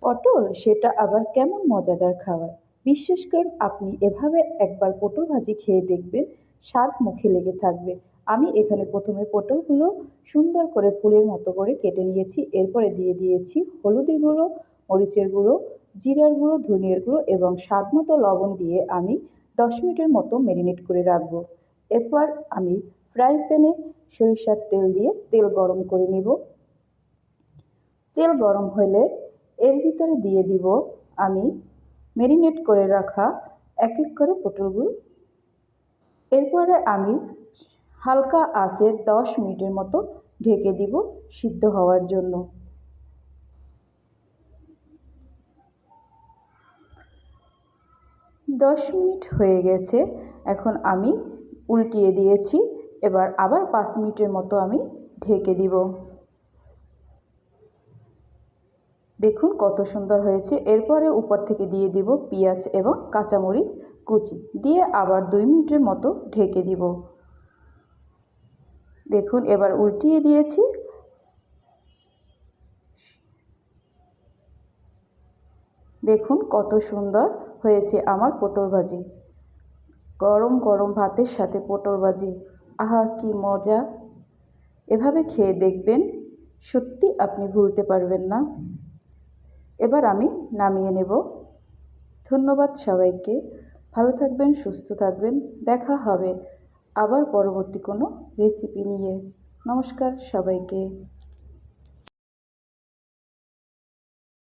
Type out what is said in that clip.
পটল সেটা আবার কেমন মজাদার খাবার। বিশ্বাস করুন, আপনি এভাবে একবার পটল ভাজি খেয়ে দেখবেন, স্বাদ মুখে লেগে থাকবে। আমি এখানে প্রথমে পটলগুলো সুন্দর করে ফুলের মতো করে কেটে নিয়েছি। এরপরে দিয়ে দিয়েছি হলুদের গুঁড়ো, মরিচের গুঁড়ো, জিরার গুঁড়ো, ধনিয়ার গুঁড়ো এবং স্বাদ মতো লবণ দিয়ে আমি 10 মিনিটের মতো ম্যারিনেট করে রাখবো। এরপর আমি ফ্রাই প্যানে সরিষার তেল দিয়ে তেল গরম করে নিব। তেল গরম হলে এর ভিতরে দিয়ে দিব আমি ম্যারিনেট করে রাখা এক এক করে পটলগুলো। এরপরে আমি হালকা আঁচে 10 মিনিটের মতো ঢেকে দিব সিদ্ধ হওয়ার জন্য। 10 মিনিট হয়ে গেছে, এখন আমি উল্টিয়ে দিয়েছি। এবার আবার 5 মিনিটের মতো আমি ঢেকে দিব। দেখুন কত সুন্দর হয়েছে। এরপরে উপর থেকে দিয়ে দিব পেঁয়াজ এবং কাঁচামরিচ কুচি, দিয়ে আবার 2 মিনিটের মতো ঢেকে দিব। দেখুন এবার উল্টিয়ে দিয়েছি। দেখুন কত সুন্দর হয়েছে আমার পটল ভাজি। গরম গরম ভাতের সাথে পটল ভাজি, আহা কি মজা! এভাবে খেয়ে দেখবেন, সত্যি আপনি ভুলতে পারবেন না। এবার আমি নামিয়ে নেব। ধন্যবাদ সবাইকে। ভালো থাকবেন, সুস্থ থাকবেন। দেখা হবে আবার পরবর্তী কোনো রেসিপি নিয়ে। নমস্কার সবাইকে।